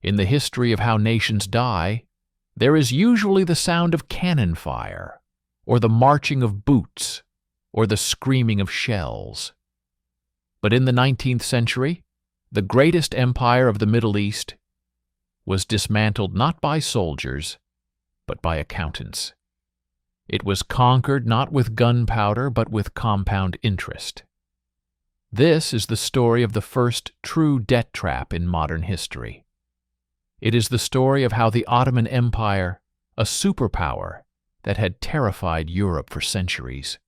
In the history of how nations die, there is usually the sound of cannon fire, or the marching of boots, or the screaming of shells. But in the 19th century, the greatest empire of the Middle East was dismantled not by soldiers, but by accountants. It was conquered not with gunpowder, but with compound interest. This is the story of the first true debt trap in modern history. It is the story of how the Ottoman Empire, a superpower that had terrified Europe for centuries,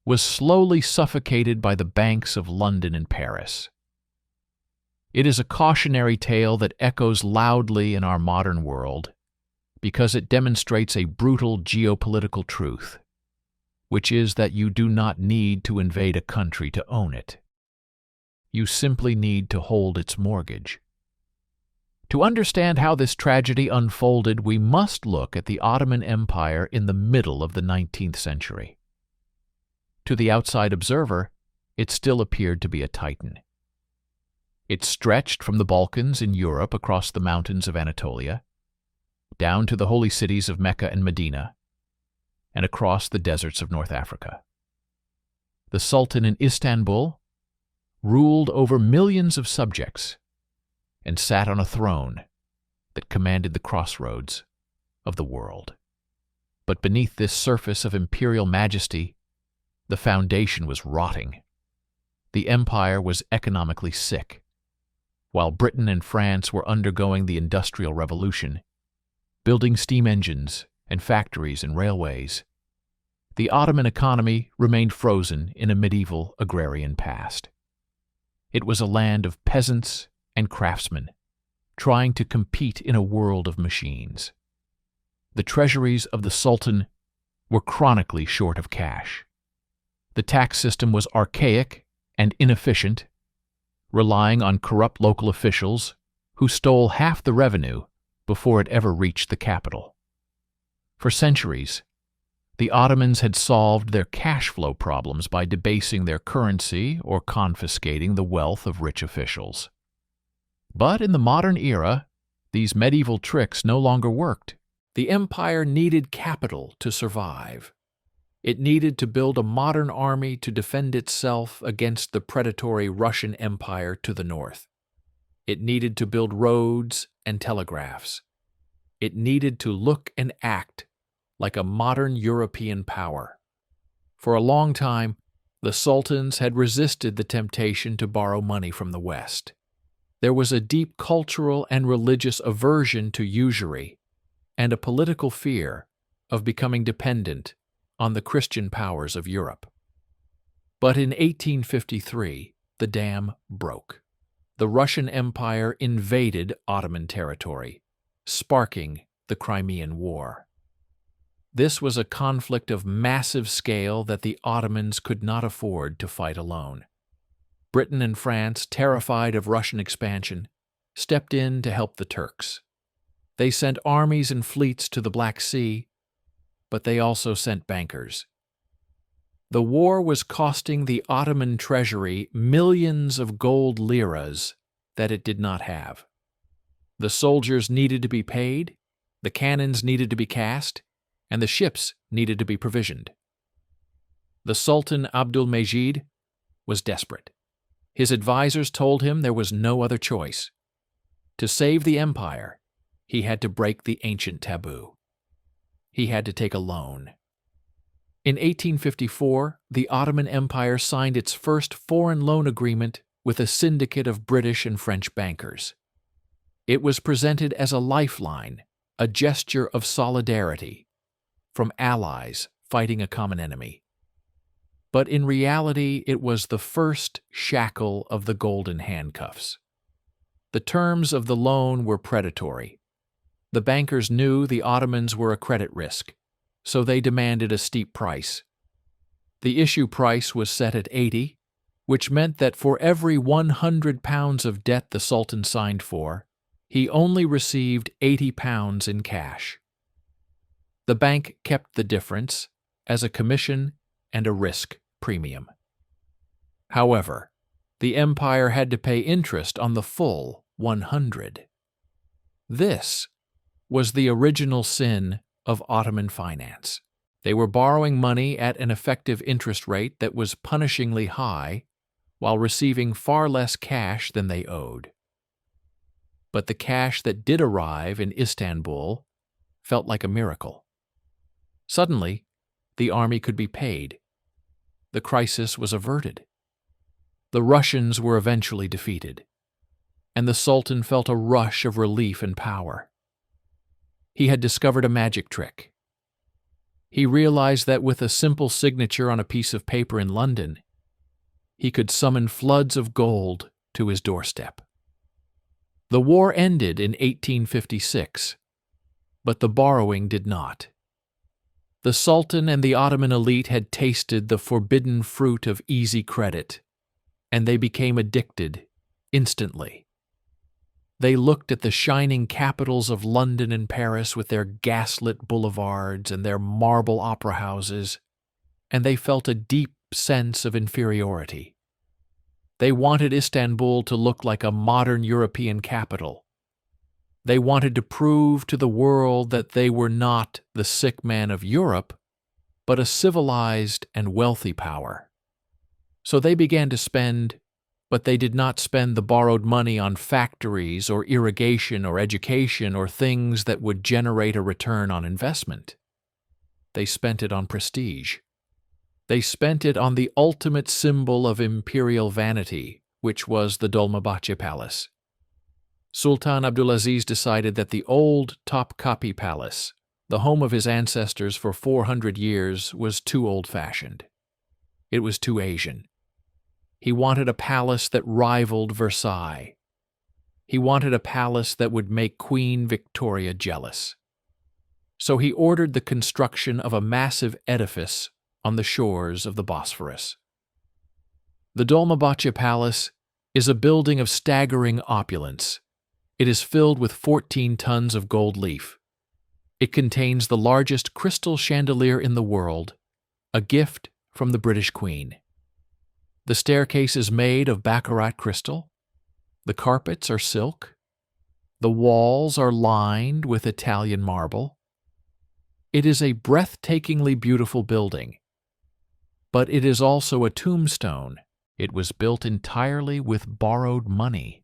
was slowly suffocated by the banks of London and Paris. It is a cautionary tale that echoes loudly in our modern world because it demonstrates a brutal geopolitical truth, which is that you do not need to invade a country to own it. You simply need to hold its mortgage. To understand how this tragedy unfolded, we must look at the Ottoman Empire in the middle of the 19th century. To the outside observer, it still appeared to be a titan. It stretched from the Balkans in Europe across the mountains of Anatolia, down to the holy cities of Mecca and Medina, and across the deserts of North Africa. The Sultan in Istanbul ruled over millions of subjects and sat on a throne that commanded the crossroads of the world. But beneath this surface of imperial majesty, the foundation was rotting. The empire was economically sick. While Britain and France were undergoing the Industrial Revolution, building steam engines and factories and railways, the Ottoman economy remained frozen in a medieval agrarian past. It was a land of peasants and craftsmen, trying to compete in a world of machines. The treasuries of the Sultan were chronically short of cash. The tax system was archaic and inefficient, relying on corrupt local officials who stole half the revenue before it ever reached the capital. For centuries, the Ottomans had solved their cash flow problems by debasing their currency or confiscating the wealth of rich officials. But in the modern era, these medieval tricks no longer worked. The empire needed capital to survive. It needed to build a modern army to defend itself against the predatory Russian Empire to the north. It needed to build roads and telegraphs. It needed to look and act like a modern European power. For a long time, the sultans had resisted the temptation to borrow money from the West. There was a deep cultural and religious aversion to usury and a political fear of becoming dependent on the Christian powers of Europe. But in 1853, the dam broke. The Russian Empire invaded Ottoman territory, sparking the Crimean War. This was a conflict of massive scale that the Ottomans could not afford to fight alone. Britain and France, terrified of Russian expansion, stepped in to help the Turks. They sent armies and fleets to the Black Sea, but they also sent bankers. The war was costing the Ottoman treasury millions of gold liras that it did not have. The soldiers needed to be paid, the cannons needed to be cast, and the ships needed to be provisioned. The Sultan Abdul-Majid was desperate. His advisors told him there was no other choice. To save the empire, he had to break the ancient taboo. He had to take a loan. In 1854, the Ottoman Empire signed its first foreign loan agreement with a syndicate of British and French bankers. It was presented as a lifeline, a gesture of solidarity from allies fighting a common enemy. But in reality, it was the first shackle of the golden handcuffs. The terms of the loan were predatory. The bankers knew the Ottomans were a credit risk, so they demanded a steep price. The issue price was set at 80, which meant that for every 100 pounds of debt the Sultan signed for, he only received 80 pounds in cash. The bank kept the difference as a commission and a risk premium. However, the empire had to pay interest on the full 100. This was the original sin of Ottoman finance. They were borrowing money at an effective interest rate that was punishingly high, while receiving far less cash than they owed. But the cash that did arrive in Istanbul felt like a miracle. Suddenly, the army could be paid. The crisis was averted. The Russians were eventually defeated, and the Sultan felt a rush of relief and power. He had discovered a magic trick. He realized that with a simple signature on a piece of paper in London, he could summon floods of gold to his doorstep. The war ended in 1856, but the borrowing did not. The Sultan and the Ottoman elite had tasted the forbidden fruit of easy credit, and they became addicted instantly. They looked at the shining capitals of London and Paris with their gaslit boulevards and their marble opera houses, and they felt a deep sense of inferiority. They wanted Istanbul to look like a modern European capital. They wanted to prove to the world that they were not the sick man of Europe, but a civilized and wealthy power. So they began to spend, but they did not spend the borrowed money on factories or irrigation or education or things that would generate a return on investment. They spent it on prestige. They spent it on the ultimate symbol of imperial vanity, which was the Dolmabahçe Palace. Sultan Abdulaziz decided that the old Topkapi Palace, the home of his ancestors for 400 years, was too old-fashioned. It was too Asian. He wanted a palace that rivaled Versailles. He wanted a palace that would make Queen Victoria jealous. So he ordered the construction of a massive edifice on the shores of the Bosphorus. The Dolmabahçe Palace is a building of staggering opulence. It is filled with 14 tons of gold leaf. It contains the largest crystal chandelier in the world, a gift from the British Queen. The staircase is made of baccarat crystal. The carpets are silk. The walls are lined with Italian marble. It is a breathtakingly beautiful building. But it is also a tombstone. It was built entirely with borrowed money.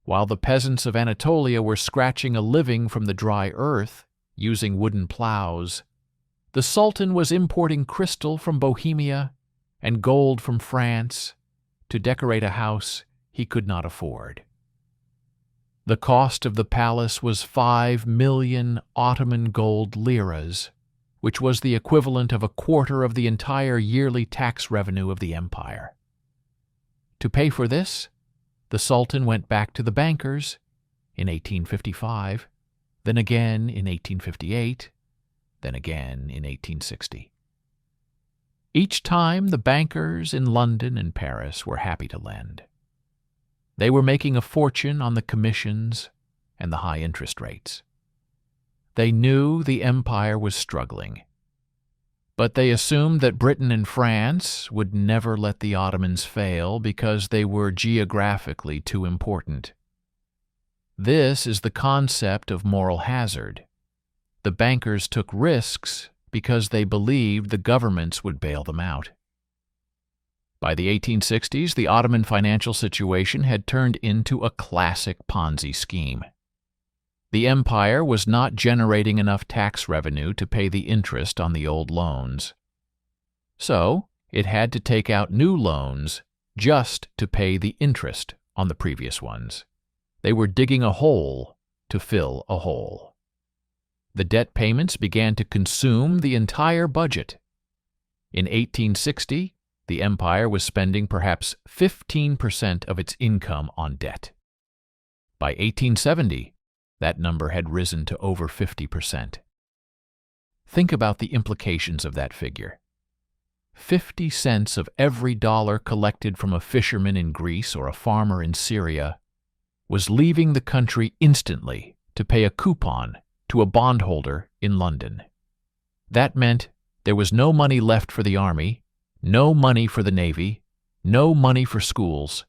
While the peasants of Anatolia were scratching a living from the dry earth, using wooden plows, the Sultan was importing crystal from Bohemia and gold from France to decorate a house he could not afford. The cost of the palace was 5 million Ottoman gold liras, which was the equivalent of a quarter of the entire yearly tax revenue of the empire. To pay for this, the Sultan went back to the bankers in 1855, then again in 1858, then again in 1860. Each time, the bankers in London and Paris were happy to lend. They were making a fortune on the commissions and the high interest rates. They knew the empire was struggling, but they assumed that Britain and France would never let the Ottomans fail because they were geographically too important. This is the concept of moral hazard. The bankers took risks because they believed the governments would bail them out. By the 1860s, the Ottoman financial situation had turned into a classic Ponzi scheme. The empire was not generating enough tax revenue to pay the interest on the old loans. So, it had to take out new loans just to pay the interest on the previous ones. They were digging a hole to fill a hole. The debt payments began to consume the entire budget. In 1860, the empire was spending perhaps 15% of its income on debt. By 1870, that number had risen to over 50%. Think about the implications of that figure. 50 cents of every dollar collected from a fisherman in Greece or a farmer in Syria was leaving the country instantly to pay a coupon to a bondholder in London. That meant there was no money left for the army, no money for the navy, no money for schools,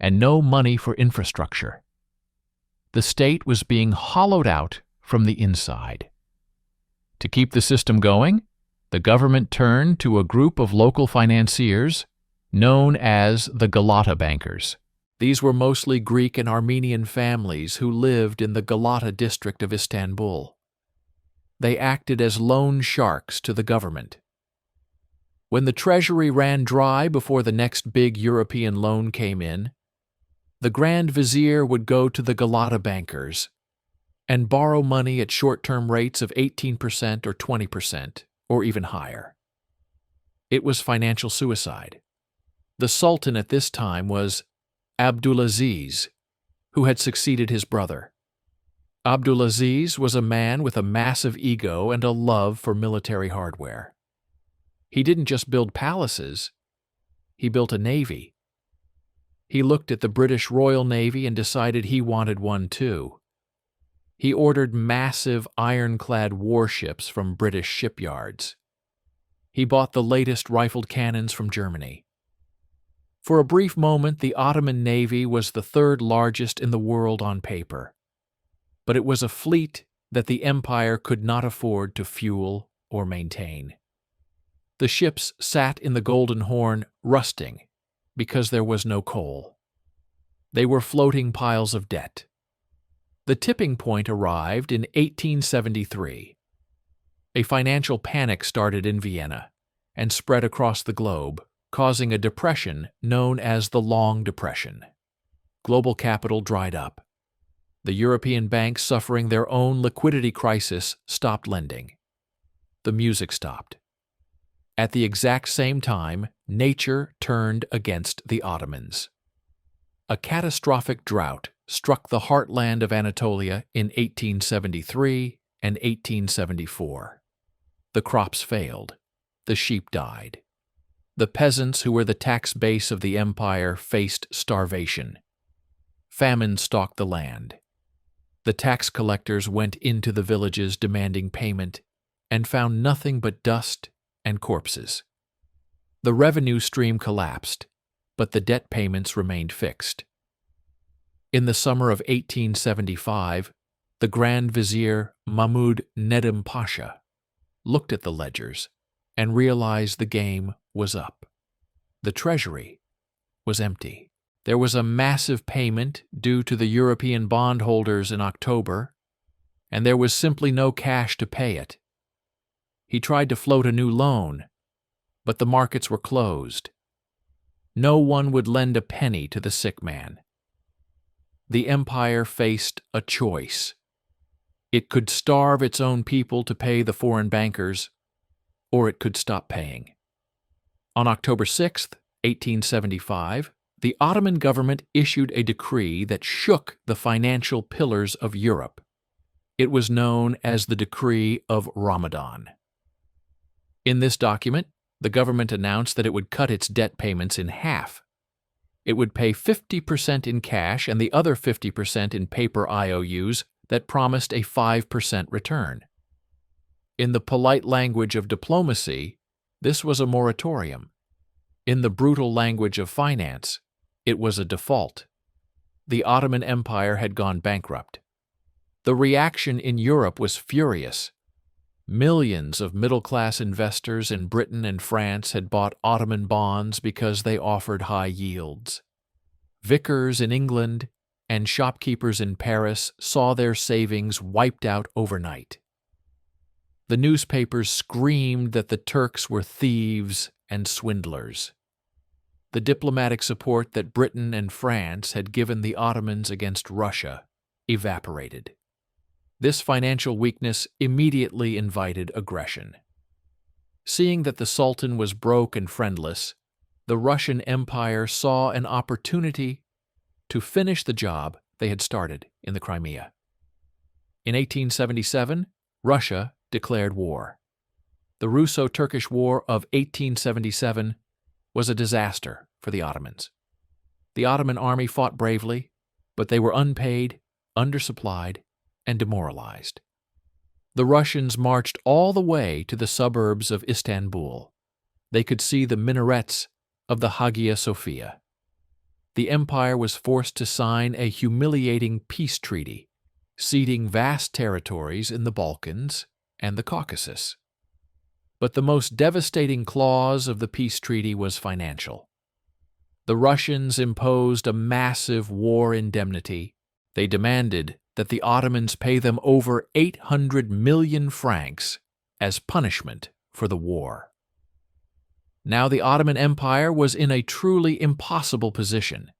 and no money for infrastructure. the state was being hollowed out from the inside. To keep the system going, the government turned to a group of local financiers known as the Galata bankers. These were mostly Greek and Armenian families who lived in the Galata district of Istanbul. They acted as loan sharks to the government. When the treasury ran dry before the next big European loan came in, the Grand Vizier would go to the Galata bankers and borrow money at short-term rates of 18% or 20%, or even higher. It was financial suicide. The Sultan at this time was Abdulaziz, who had succeeded his brother. Abdulaziz was a man with a massive ego and a love for military hardware. He didn't just build palaces, he built a navy. He looked at the British Royal Navy and decided he wanted one too. He ordered massive ironclad warships from British shipyards. He bought the latest rifled cannons from Germany. For a brief moment, the Ottoman Navy was the third largest in the world on paper. But it was a fleet that the empire could not afford to fuel or maintain. The ships sat in the Golden Horn rusting because there was no coal. They were floating piles of debt. The tipping point arrived in 1873. A financial panic started in Vienna and spread across the globe, causing a depression known as the Long Depression. Global capital dried up. The European banks, suffering their own liquidity crisis, stopped lending. The music stopped. At the exact same time, nature turned against the Ottomans. A catastrophic drought struck the heartland of Anatolia in 1873 and 1874. The crops failed. The sheep died. The peasants, who were the tax base of the empire, faced starvation. Famine stalked the land. The tax collectors went into the villages demanding payment and found nothing but dust and corpses. The revenue stream collapsed, but the debt payments remained fixed. In the summer of 1875, the Grand Vizier Mahmud Nedim Pasha looked at the ledgers and realized the game was up. The treasury was empty. There was a massive payment due to the European bondholders in October, and there was simply no cash to pay it. He tried to float a new loan, but the markets were closed. No one would lend a penny to the sick man. The empire faced a choice. It could starve its own people to pay the foreign bankers, or it could stop paying. On October 6, 1875, the Ottoman government issued a decree that shook the financial pillars of Europe. It was known as the Decree of Ramadan. In this document, the government announced that it would cut its debt payments in half. It would pay 50% in cash and the other 50% in paper IOUs that promised a 5% return. In the polite language of diplomacy, this was a moratorium. In the brutal language of finance, it was a default. The Ottoman Empire had gone bankrupt. The reaction in Europe was furious. Millions of middle-class investors in Britain and France had bought Ottoman bonds because they offered high yields. Vicars in England and shopkeepers in Paris saw their savings wiped out overnight. The newspapers screamed that the Turks were thieves and swindlers. The diplomatic support that Britain and France had given the Ottomans against Russia evaporated. This financial weakness immediately invited aggression. Seeing that the Sultan was broke and friendless, the Russian Empire saw an opportunity to finish the job they had started in the Crimea. In 1877, Russia declared war. The Russo-Turkish War of 1877 was a disaster for the Ottomans. The Ottoman army fought bravely, but they were unpaid, undersupplied, and demoralized. The Russians marched all the way to the suburbs of Istanbul. They could see the minarets of the Hagia Sophia. the empire was forced to sign a humiliating peace treaty, ceding vast territories in the Balkans and the Caucasus. But the most devastating clause of the peace treaty was financial. The Russians imposed a massive war indemnity. They demanded that the Ottomans pay them over 800 million francs as punishment for the war. Now the Ottoman Empire was in a truly impossible position.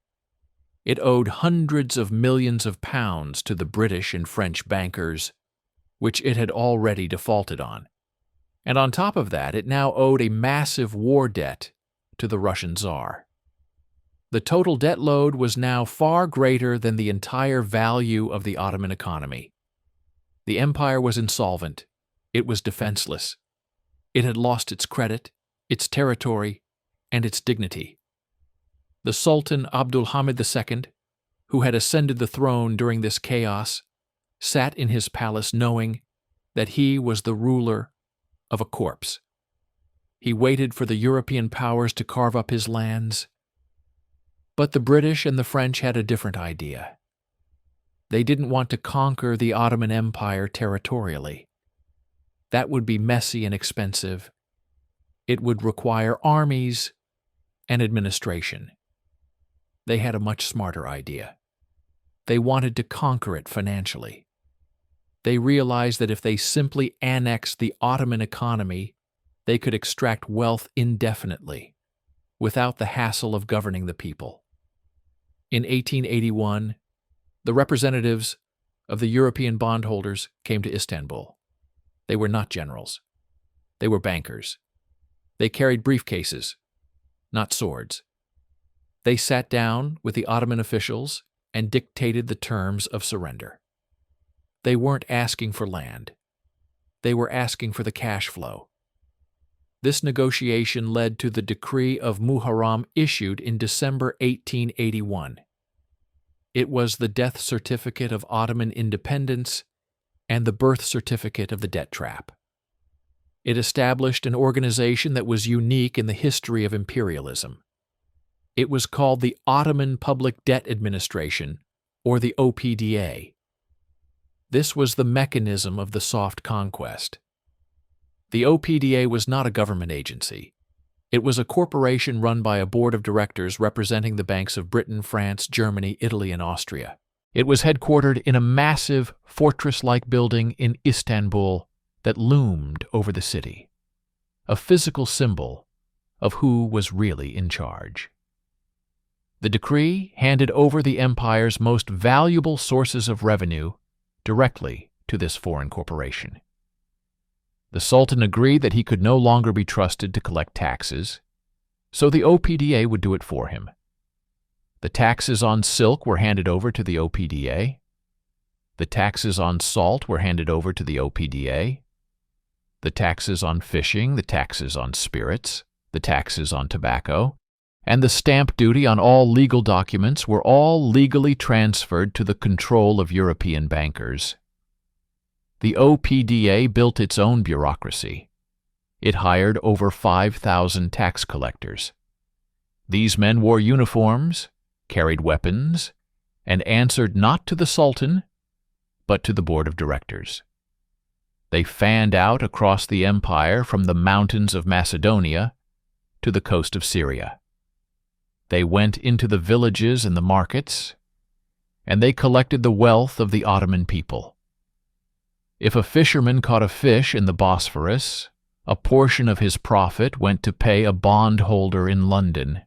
It owed hundreds of millions of pounds to the British and French bankers, which it had already defaulted on. And on top of that, it now owed a massive war debt to the Russian Tsar. The total debt load was now far greater than the entire value of the Ottoman economy. The empire was insolvent. It was defenseless. It had lost its credit, its territory, and its dignity. The Sultan Abdulhamid II, who had ascended the throne during this chaos, sat in his palace knowing that he was the ruler of a corpse. He waited for the European powers to carve up his lands. But the British and the French had a different idea. They didn't want to conquer the Ottoman Empire territorially. That would be messy and expensive. It would require armies and administration. They had a much smarter idea. They wanted to conquer it financially. They realized that if they simply annexed the Ottoman economy, they could extract wealth indefinitely, without the hassle of governing the people. In 1881, the representatives of the European bondholders came to Istanbul. They were not generals. They were bankers. They carried briefcases, not swords. They sat down with the Ottoman officials and dictated the terms of surrender. They weren't asking for land. They were asking for the cash flow. This negotiation led to the Decree of Muharrem issued in December 1881. It was the death certificate of Ottoman independence and the birth certificate of the debt trap. It established an organization that was unique in the history of imperialism. It was called the Ottoman Public Debt Administration, or the OPDA. This was the mechanism of the soft conquest. The OPDA was not a government agency. It was a corporation run by a board of directors representing the banks of Britain, France, Germany, Italy, and Austria. It was headquartered in a massive, fortress-like building in Istanbul that loomed over the city, a physical symbol of who was really in charge. The decree handed over the empire's most valuable sources of revenue directly to this foreign corporation. The Sultan agreed that he could no longer be trusted to collect taxes, so the OPDA would do it for him. The taxes on silk were handed over to the OPDA. The taxes on salt were handed over to the OPDA. The taxes on fishing, the taxes on spirits, the taxes on tobacco, and the stamp duty on all legal documents were all legally transferred to the control of European bankers. The OPDA built its own bureaucracy. It hired over 5,000 tax collectors. These men wore uniforms, carried weapons, and answered not to the Sultan, but to the board of directors. They fanned out across the empire from the mountains of Macedonia to the coast of Syria. They went into the villages and the markets, and they collected the wealth of the Ottoman people. If a fisherman caught a fish in the Bosphorus, a portion of his profit went to pay a bondholder in London.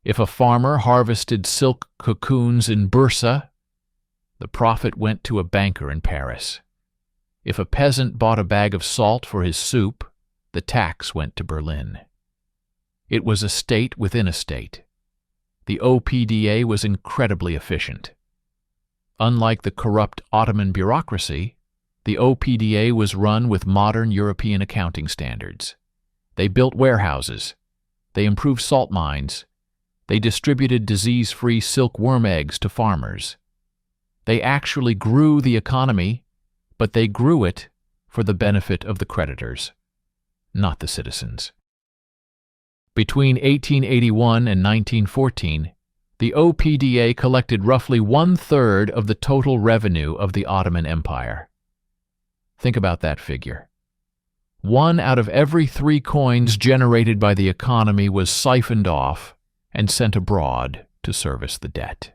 If a farmer harvested silk cocoons in Bursa, the profit went to a banker in Paris. If a peasant bought a bag of salt for his soup, the tax went to Berlin. It was a state within a state. The OPDA was incredibly efficient. Unlike the corrupt Ottoman bureaucracy, the OPDA was run with modern European accounting standards. They built warehouses. They improved salt mines. They distributed disease-free silkworm eggs to farmers. They actually grew the economy, but they grew it for the benefit of the creditors, not the citizens. Between 1881 and 1914, The OPDA collected roughly one-third of the total revenue of the Ottoman Empire. Think about that figure. 1 out of every 3 coins generated by the economy was siphoned off and sent abroad to service the debt.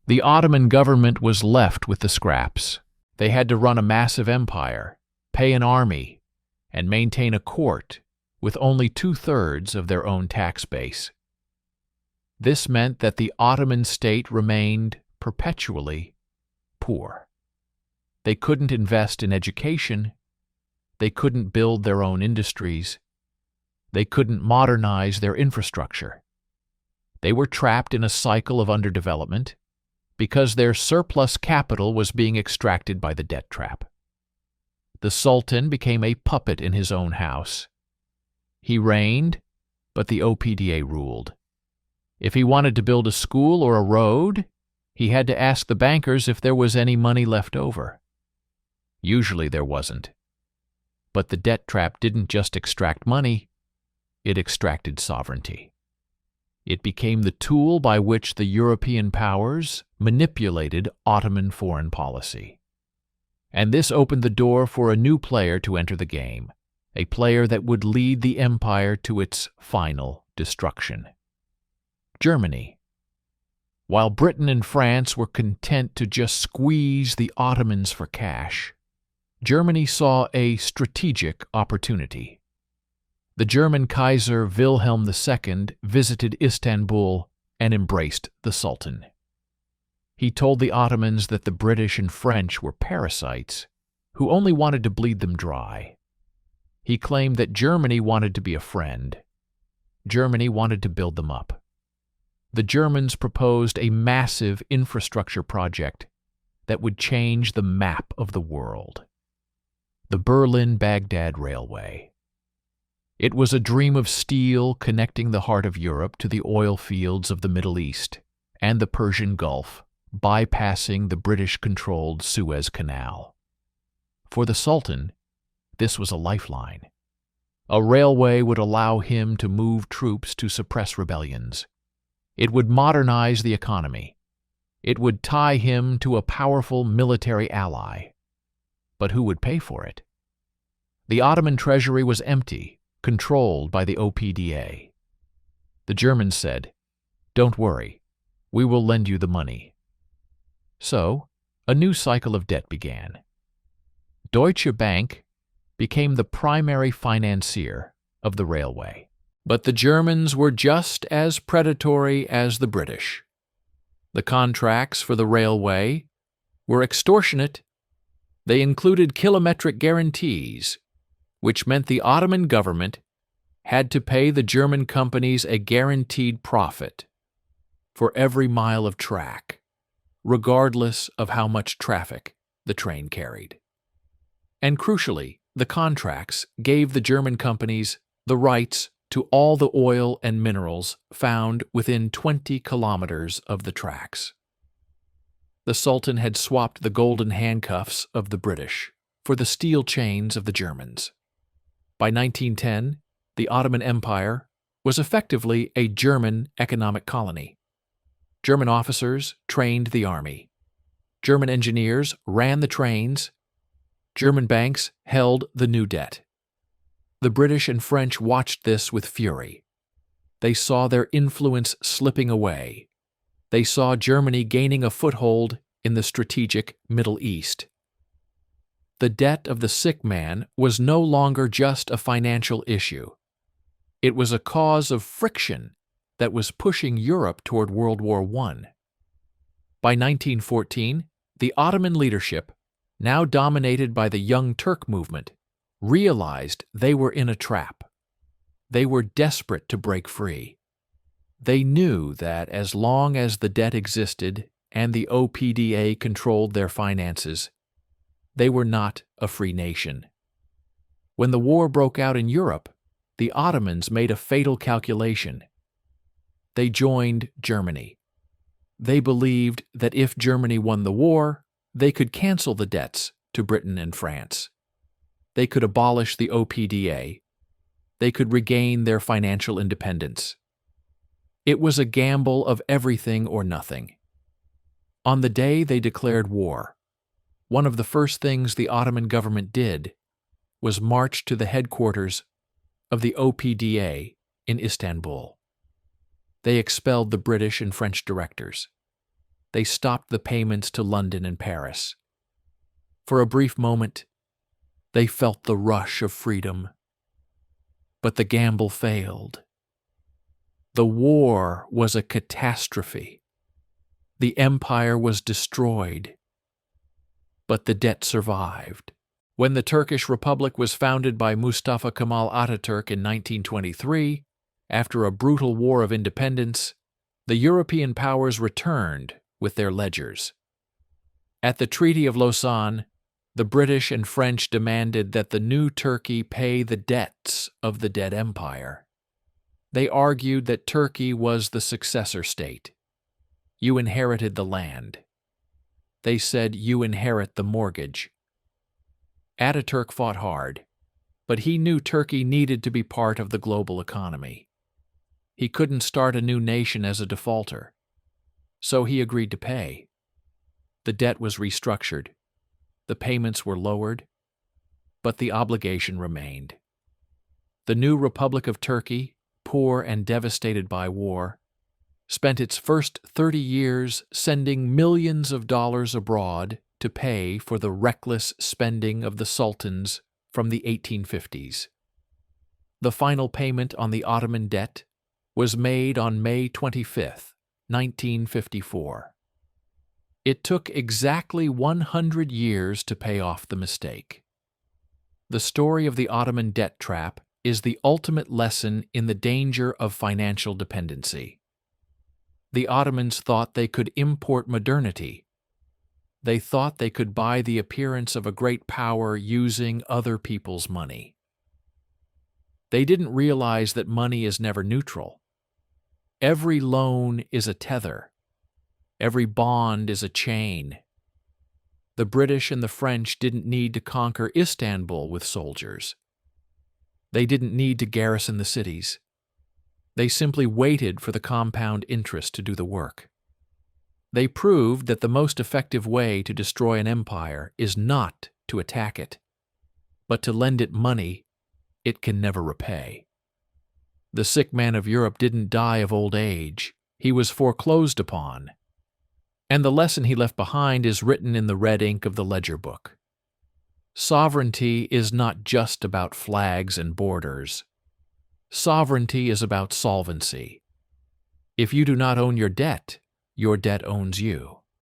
The Ottoman government was left with the scraps. They had to run a massive empire, pay an army, and maintain a court with only 2/3 of their own tax base. This meant that the Ottoman state remained perpetually poor. They couldn't invest in education. They couldn't build their own industries. They couldn't modernize their infrastructure. They were trapped in a cycle of underdevelopment because their surplus capital was being extracted by the debt trap. The Sultan became a puppet in his own house. He reigned, but the OPDA ruled. If he wanted to build a school or a road, he had to ask the bankers if there was any money left over. Usually there wasn't. But the debt trap didn't just extract money, it extracted sovereignty. It became the tool by which the European powers manipulated Ottoman foreign policy. And this opened the door for a new player to enter the game, a player that would lead the empire to its final destruction. Germany. While Britain and France were content to just squeeze the Ottomans for cash, Germany saw a strategic opportunity. The German Kaiser Wilhelm II visited Istanbul and embraced the Sultan. He told the Ottomans that the British and French were parasites who only wanted to bleed them dry. He claimed that Germany wanted to be a friend. Germany wanted to build them up. The Germans proposed a massive infrastructure project that would change the map of the world. The Berlin-Baghdad Railway. It was a dream of steel connecting the heart of Europe to the oil fields of the Middle East and the Persian Gulf, bypassing the British-controlled Suez Canal. For the Sultan, this was a lifeline. A railway would allow him to move troops to suppress rebellions. It would modernize the economy. It would tie him to a powerful military ally. But who would pay for it? The Ottoman treasury was empty, controlled by the OPDA. The Germans said, "Don't worry, we will lend you the money." So, a new cycle of debt began. Deutsche Bank became the primary financier of the railway. But the Germans were just as predatory as the British. The contracts for the railway were extortionate. They included kilometric guarantees, which meant the Ottoman government had to pay the German companies a guaranteed profit for every mile of track, regardless of how much traffic the train carried. And crucially, the contracts gave the German companies the rights to all the oil and minerals found within 20 kilometers of the tracks. The Sultan had swapped the golden handcuffs of the British for the steel chains of the Germans. By 1910, the Ottoman Empire was effectively a German economic colony. German officers trained the army. German engineers ran the trains. German banks held the new debt. The British and French watched this with fury. They saw their influence slipping away. They saw Germany gaining a foothold in the strategic Middle East. The debt of the sick man was no longer just a financial issue. It was a cause of friction that was pushing Europe toward World War I. By 1914, the Ottoman leadership, now dominated by the Young Turk movement, realized they were in a trap. They were desperate to break free. They knew that as long as the debt existed and the OPDA controlled their finances, they were not a free nation. When the war broke out in Europe, the Ottomans made a fatal calculation. They joined Germany. They believed that if Germany won the war, they could cancel the debts to Britain and France. They could abolish the OPDA. They could regain their financial independence. It was a gamble of everything or nothing. On the day they declared war, one of the first things the Ottoman government did was march to the headquarters of the OPDA in Istanbul. They expelled the British and French directors. They stopped the payments to London and Paris. For a brief moment, they felt the rush of freedom. But the gamble failed. The war was a catastrophe. The empire was destroyed. But the debt survived. When the Turkish Republic was founded by Mustafa Kemal Ataturk in 1923, after a brutal war of independence, the European powers returned with their ledgers. At the Treaty of Lausanne, the British and French demanded that the new Turkey pay the debts of the dead empire. They argued that Turkey was the successor state. You inherited the land. They said you inherit the mortgage. Ataturk fought hard, but he knew Turkey needed to be part of the global economy. He couldn't start a new nation as a defaulter, so he agreed to pay. The debt was restructured. The payments were lowered, but the obligation remained. The new Republic of Turkey, poor and devastated by war, spent its first 30 years sending millions of dollars abroad to pay for the reckless spending of the sultans from the 1850s. The final payment on the Ottoman debt was made on May 25, 1954. It took exactly 100 years to pay off the mistake. The story of the Ottoman debt trap is the ultimate lesson in the danger of financial dependency. The Ottomans thought they could import modernity. They thought they could buy the appearance of a great power using other people's money. They didn't realize that money is never neutral. Every loan is a tether. Every bond is a chain. The British and the French didn't need to conquer Istanbul with soldiers. They didn't need to garrison the cities. They simply waited for the compound interest to do the work. They proved that the most effective way to destroy an empire is not to attack it, but to lend it money it can never repay. The sick man of Europe didn't die of old age. He was foreclosed upon. And the lesson he left behind is written in the red ink of the ledger book. Sovereignty is not just about flags and borders. Sovereignty is about solvency. If you do not own your debt owns you.